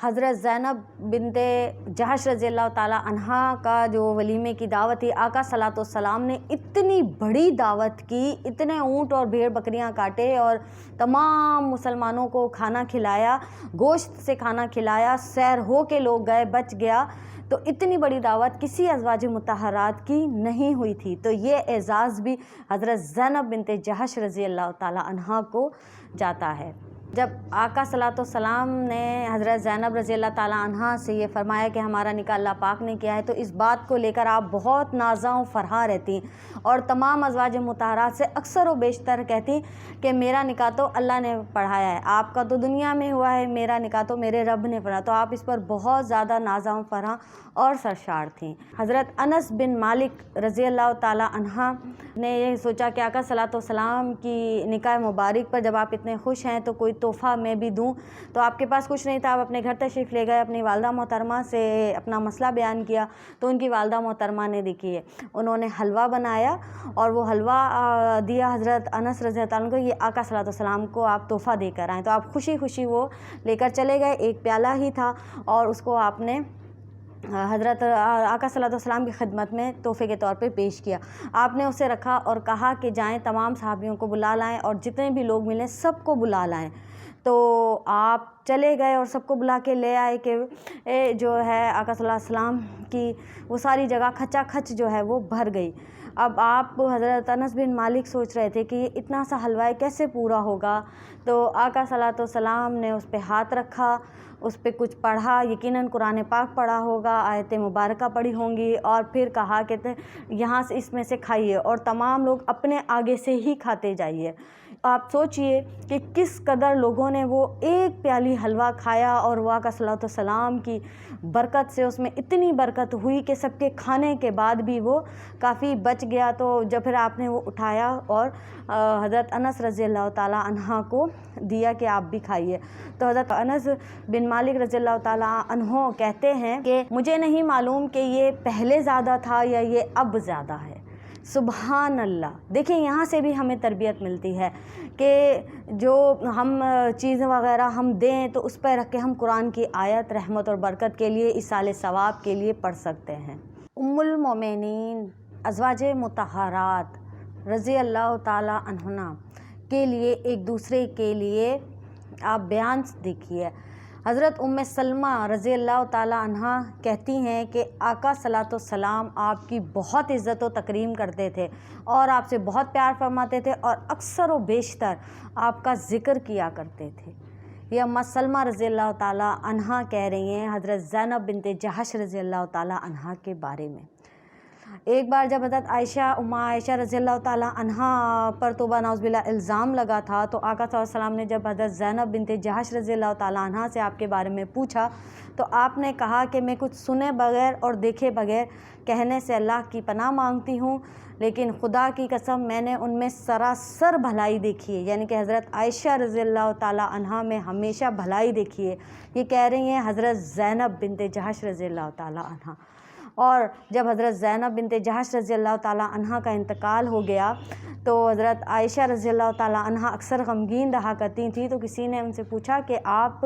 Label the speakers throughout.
Speaker 1: حضرت زینب بنت جہش رضی اللہ تعالیٰ عنہا کا جو ولیمے کی دعوت تھی، آقا صلاۃ والسلام نے اتنی بڑی دعوت کی، اتنے اونٹ اور بھیڑ بکریاں کاٹے اور تمام مسلمانوں کو کھانا کھلایا، گوشت سے کھانا کھلایا، سیر ہو کے لوگ گئے، بچ گیا۔ تو اتنی بڑی دعوت کسی ازواج مطہرات کی نہیں ہوئی تھی۔ تو یہ اعزاز بھی حضرت زینب بنت جہش رضی اللہ تعالیٰ عنہا کو جاتا ہے۔ جب آقا صلاۃ والسلام نے حضرت زینب رضی اللہ تعالیٰ عنہا سے یہ فرمایا کہ ہمارا نکاح اللہ پاک نے کیا ہے، تو اس بات کو لے کر آپ بہت نازاں و فرحاں رہتی اور تمام ازواج مطہرات سے اکثر و بیشتر کہتی کہ میرا نکاح تو اللہ نے پڑھایا ہے، آپ کا تو دنیا میں ہوا ہے، میرا نکاح تو میرے رب نے پڑھا۔ تو آپ اس پر بہت زیادہ نازاں و فرحاں اور سرشار تھیں۔ حضرت انس بن مالک رضی اللہ تعالیٰ عنہ نے یہ سوچا کہ آقا صلاۃ والسلام کی نکاح مبارک پر جب آپ اتنے خوش ہیں تو کوئی تحفہ میں بھی دوں۔ تو آپ کے پاس کچھ نہیں تھا، آپ اپنے گھر تشریف لے گئے، اپنی والدہ محترمہ سے اپنا مسئلہ بیان کیا۔ تو ان کی والدہ محترمہ نے دیکھیے انہوں نے حلوہ بنایا اور وہ حلوہ دیا حضرت انس رضی اللہ عنہ کو، یہ آقا صلاۃ والسلام کو آپ تحفہ دے کر آئیں۔ تو آپ خوشی خوشی وہ لے کر چلے گئے، ایک پیالہ ہی تھا اور اس کو آپ نے حضرت آقا صلی اللہ علیہ وسلم کی خدمت میں تحفے کے طور پہ پیش کیا۔ آپ نے اسے رکھا اور کہا کہ جائیں تمام صحابیوں کو بلا لائیں اور جتنے بھی لوگ ملیں سب کو بلا لائیں۔ تو آپ چلے گئے اور سب کو بلا کے لے آئے کہ جو ہے آقا صلی اللہ علیہ وسلم کی وہ ساری جگہ کھچا کھچ جو ہے وہ بھر گئی۔ اب آپ حضرت انس بن مالک سوچ رہے تھے کہ یہ اتنا سا حلوہ کیسے پورا ہوگا۔ تو آقا صلی اللہ علیہ وسلم نے اس پہ ہاتھ رکھا، اس پہ کچھ پڑھا، یقیناً قرآن پاک پڑھا ہوگا، آیت مبارکہ پڑھی ہوں گی، اور پھر کہا کہ یہاں سے اس میں سے کھائیے اور تمام لوگ اپنے آگے سے ہی کھاتے جائیے۔ آپ سوچئے کہ کس قدر لوگوں نے وہ ایک پیالی حلوہ کھایا اور وہ آقا صلی اللہ علیہ وسلم کی برکت سے اس میں اتنی برکت ہوئی کہ سب کے کھانے کے بعد بھی وہ کافی بچ گیا۔ تو جب پھر آپ نے وہ اٹھایا اور حضرت انس رضی اللہ تعالیٰ عنہ کو دیا کہ آپ بھی کھائیے۔ تو حضرت انس بن مالک رضی اللہ تعالیٰ عنہ کہتے ہیں کہ مجھے نہیں معلوم کہ یہ پہلے زیادہ تھا یا یہ اب زیادہ ہے۔ سبحان اللہ! دیکھیں یہاں سے بھی ہمیں تربیت ملتی ہے کہ جو ہم چیزیں وغیرہ ہم دیں تو اس پہ رکھ کے ہم قرآن کی آیت رحمت اور برکت کے لیے، ایصال ثواب کے لیے پڑھ سکتے ہیں۔ ام المومنین ازواج مطہرات رضی اللہ تعالیٰ عنہن کے لیے ایک دوسرے کے لیے آپ بیان دیکھیے۔ حضرت ام سلمہ رضی اللہ تعالیٰ عنہ کہتی ہیں کہ آقا صلاۃ والسلام آپ کی بہت عزت و تکریم کرتے تھے اور آپ سے بہت پیار فرماتے تھے اور اکثر و بیشتر آپ کا ذکر کیا کرتے تھے۔ یہ ام سلمہ رضی اللہ تعالیٰ عنہ کہہ رہی ہیں حضرت زینب بنت جہش رضی اللہ تعالیٰ عنہ کے بارے میں۔ ایک بار جب حضرت عائشہ رضی اللہ تعالیٰ عنہ پر توبہ نعوذ باللہ الزام لگا تھا، تو آقا صلی اللہ علیہ وسلم نے جب حضرت زینب بنت جہش رضی اللہ تعالیٰ عنہ سے آپ کے بارے میں پوچھا تو آپ نے کہا کہ میں کچھ سنے بغیر اور دیکھے بغیر کہنے سے اللہ کی پناہ مانگتی ہوں، لیکن خدا کی قسم میں نے ان میں سراسر بھلائی دیکھی ہے، یعنی کہ حضرت عائشہ رضی اللہ تعالیٰ عنہ میں ہمیشہ بھلائی دیکھی ہے۔ یہ کہہ رہی ہیں حضرت زینب بنت جہش رضی اللہ تعالیٰ عنہ۔ اور جب حضرت زینب بنت جہش رضی اللہ تعالیٰ عنہ کا انتقال ہو گیا تو حضرت عائشہ رضی اللہ تعالیٰ عنہ اکثر غمگین رہا کرتی تھیں۔ تو کسی نے ان سے پوچھا کہ آپ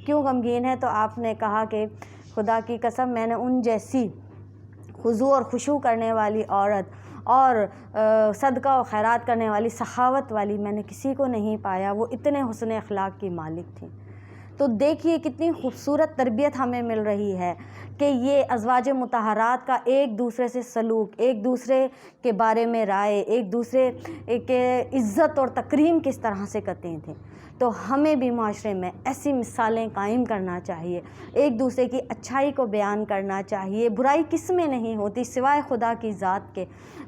Speaker 1: کیوں غمگین ہیں؟ تو آپ نے کہا کہ خدا کی قسم میں نے ان جیسی خضوع اور خشوع کرنے والی عورت اور صدقہ و خیرات کرنے والی، سخاوت والی میں نے کسی کو نہیں پایا، وہ اتنے حسن اخلاق کی مالک تھیں۔ تو دیکھیے کتنی خوبصورت تربیت ہمیں مل رہی ہے کہ یہ ازواج مطہرات کا ایک دوسرے سے سلوک، ایک دوسرے کے بارے میں رائے، ایک دوسرے کے عزت اور تکریم کس طرح سے کرتے تھے۔ تو ہمیں بھی معاشرے میں ایسی مثالیں قائم کرنا چاہیے، ایک دوسرے کی اچھائی کو بیان کرنا چاہیے۔ برائی کس میں نہیں ہوتی سوائے خدا کی ذات کے۔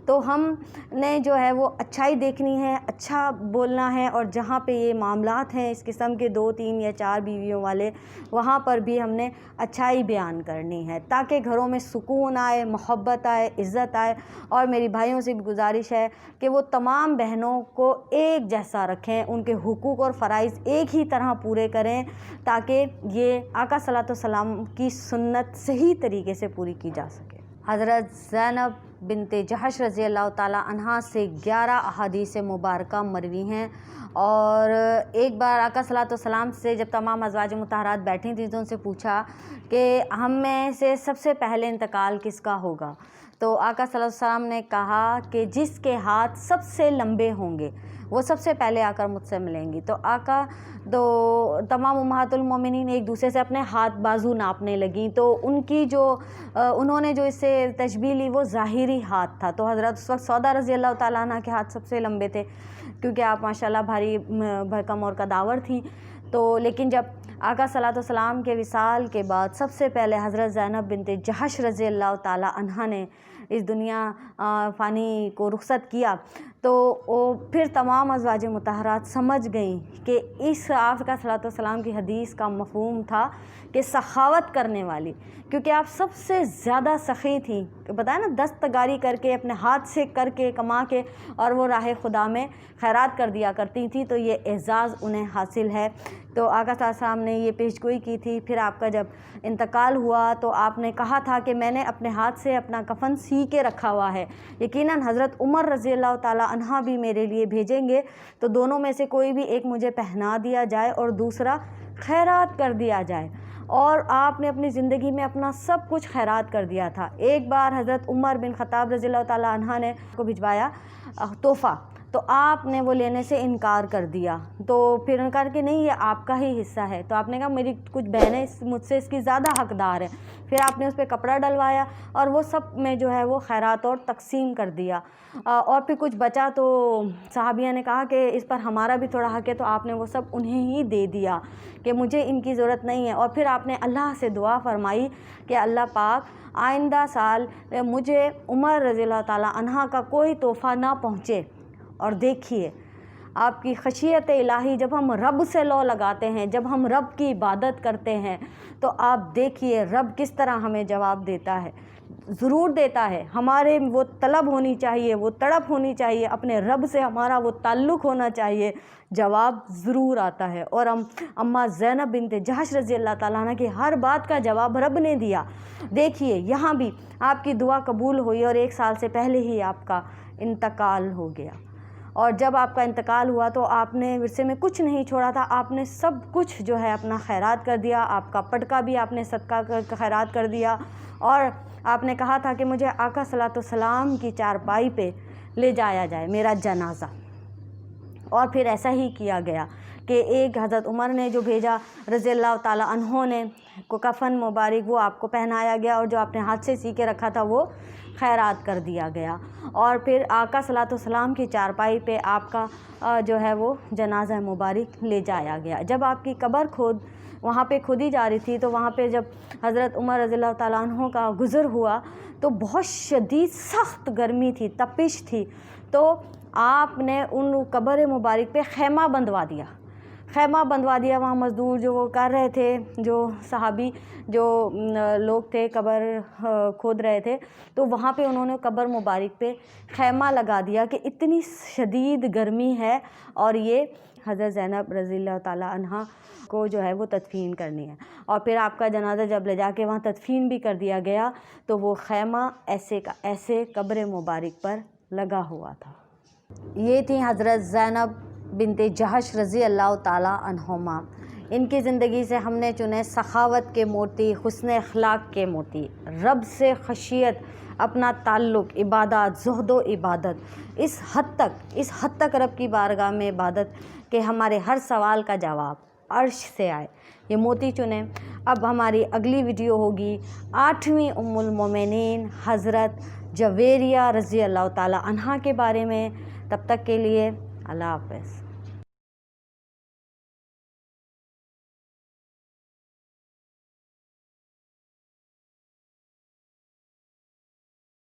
Speaker 1: تو ہم نے جو ہے وہ اچھائی دیکھنی ہے، اچھا بولنا ہے، اور جہاں پہ یہ معاملات ہیں اس قسم کے 2، 3 یا 4 بیویوں والے، وہاں پر بھی ہم نے اچھائی بیان کرنی ہے تاکہ گھروں میں سکون آئے، محبت آئے، عزت آئے۔ اور میری بھائیوں سے بھی گزارش ہے کہ وہ تمام بہنوں کو ایک جیسا رکھیں، ان کے حقوق اور فرائض ایک ہی طرح پورے کریں تاکہ یہ آقا صلی اللہ علیہ وسلم کی سنت صحیح طریقے سے پوری کی جا سکے۔ حضرت زینب بنت جہش رضی اللہ تعالیٰ عنہا سے 11 احادیث مبارکہ مروی ہیں، اور ایک بار آقا صلی اللہ علیہ وسلم سے جب تمام ازواج مطہرات بیٹھی تھیں تو ان سے پوچھا کہ ہم میں سے سب سے پہلے انتقال کس کا ہوگا؟ تو آقا صلی اللہ علیہ وسلم نے کہا کہ جس کے ہاتھ سب سے لمبے ہوں گے وہ سب سے پہلے آ کر مجھ سے ملیں گی۔ تو آقا تو تمام امہات المومنین ایک دوسرے سے اپنے ہاتھ بازو ناپنے لگیں، تو ان کی جو انہوں نے جو اس سے تشبیہ لی وہ ظاہری ہاتھ تھا۔ تو حضرت اس وقت سودا رضی اللہ تعالیٰ عنہ کے ہاتھ سب سے لمبے تھے، کیونکہ آپ ماشاءاللہ بھاری بھرکم اور قداور تھیں۔ تو لیکن جب آقا صلی اللہ علیہ وسلم کے وصال کے بعد سب سے پہلے حضرت زینب بنت جہش رضی اللہ تعالیٰ عنہ نے اس دنیا فانی کو رخصت کیا، تو پھر تمام ازواج مطہرات سمجھ گئیں کہ اس آقا صلی اللہ علیہ وسلم کی حدیث کا مفہوم تھا کہ سخاوت کرنے والی، کیونکہ آپ سب سے زیادہ سخی تھیں، بتائیں نا، دستکاری کر کے اپنے ہاتھ سے کر کے کما کے اور وہ راہ خدا میں خیرات کر دیا کرتی تھیں، تو یہ اعزاز انہیں حاصل ہے۔ تو آقا صلی اللہ علیہ وسلم نے یہ پیش گوئی کی تھی۔ پھر آپ کا جب انتقال ہوا تو آپ نے کہا تھا کہ میں نے اپنے ہاتھ سے اپنا کفن سی کے رکھا ہوا ہے، یقیناً حضرت عمر رضی اللہ تعالیٰ عنہ بھی میرے لیے بھیجیں گے، تو دونوں میں سے کوئی بھی ایک مجھے پہنا دیا جائے اور دوسرا خیرات کر دیا جائے۔ اور آپ نے اپنی زندگی میں اپنا سب کچھ خیرات کر دیا تھا۔ ایک بار حضرت عمر بن خطاب رضی اللہ تعالیٰ عنہ نے کو بھجوایا تحفہ، تو آپ نے وہ لینے سے انکار کر دیا، تو پھر انکار کہ نہیں یہ آپ کا ہی حصہ ہے، تو آپ نے کہا میری کچھ بہنیں مجھ سے اس کی زیادہ حقدار ہیں۔ پھر آپ نے اس پہ کپڑا ڈلوایا اور وہ سب میں جو ہے وہ خیرات اور تقسیم کر دیا، اور پھر کچھ بچا تو صحابیہ نے کہا کہ اس پر ہمارا بھی تھوڑا حق ہے، تو آپ نے وہ سب انہیں ہی دے دیا کہ مجھے ان کی ضرورت نہیں ہے۔ اور پھر آپ نے اللہ سے دعا فرمائی کہ اللہ پاک آئندہ سال مجھے عمر رضی اللہ تعالیٰ عنہ کا کوئی تحفہ نہ پہنچے۔ اور دیکھیے آپ کی خشیت الہی، جب ہم رب سے لو لگاتے ہیں، جب ہم رب کی عبادت کرتے ہیں، تو آپ دیکھیے رب کس طرح ہمیں جواب دیتا ہے، ضرور دیتا ہے۔ ہمارے وہ طلب ہونی چاہیے، وہ تڑپ ہونی چاہیے، اپنے رب سے ہمارا وہ تعلق ہونا چاہیے، جواب ضرور آتا ہے۔ اور اماں زینب بنت جہش رضی اللہ تعالیٰ عنہ کی ہر بات کا جواب رب نے دیا۔ دیکھیے یہاں بھی آپ کی دعا قبول ہوئی اور 1 سال سے پہلے ہی آپ کا انتقال ہو گیا۔ اور جب آپ کا انتقال ہوا تو آپ نے ورثے میں کچھ نہیں چھوڑا تھا، آپ نے سب کچھ جو ہے اپنا خیرات کر دیا، آپ کا پٹکا بھی آپ نے صدقہ خیرات کر دیا، اور آپ نے کہا تھا کہ مجھے آقا صلی اللہ علیہ وسلم کی چارپائی پہ لے جایا جائے میرا جنازہ، اور پھر ایسا ہی کیا گیا کہ ایک حضرت عمر نے جو بھیجا رضی اللہ تعالیٰ عنہ نے کو کفن مبارک وہ آپ کو پہنایا گیا، اور جو آپ نے ہاتھ سے سی کے رکھا تھا وہ خیرات کر دیا گیا، اور پھر آقا صلی اللہ علیہ وسلم کی چارپائی پہ آپ کا جو ہے وہ جنازہ مبارک لے جایا گیا۔ جب آپ کی قبر وہاں پہ کھودی جا رہی تھی تو وہاں پہ جب حضرت عمر رضی اللہ تعالیٰ عنہ کا گزر ہوا تو بہت شدید سخت گرمی تھی، تپش تھی، تو آپ نے ان قبر مبارک پہ خیمہ بندھوا دیا۔ وہاں مزدور جو وہ کر رہے تھے، جو صحابی جو لوگ تھے قبر کھود رہے تھے، تو وہاں پہ انہوں نے قبر مبارک پہ خیمہ لگا دیا کہ اتنی شدید گرمی ہے اور یہ حضرت زینب رضی اللہ تعالیٰ عنہ کو جو ہے وہ تدفین کرنی ہے۔ اور پھر آپ کا جنازہ جب لے جا کے وہاں تدفین بھی کر دیا گیا تو وہ خیمہ ایسے کا ایسے قبر مبارک پر لگا ہوا تھا۔ یہ تھیں حضرت زینب بنت جہش رضی اللہ تعالیٰ عنہما۔ ان کی زندگی سے ہم نے چنے سخاوت کے موتی، حسن اخلاق کے موتی، رب سے خشیت، اپنا تعلق، عبادات، زہد و عبادت، اس حد تک رب کی بارگاہ میں عبادت کہ ہمارے ہر سوال کا جواب عرش سے آئے، یہ موتی چنے۔ اب ہماری اگلی ویڈیو ہوگی 8ویں ام المومنین حضرت جویریہ رضی اللہ تعالیٰ عنہا کے بارے میں۔ تب تک کے لیے اللہ حافظ۔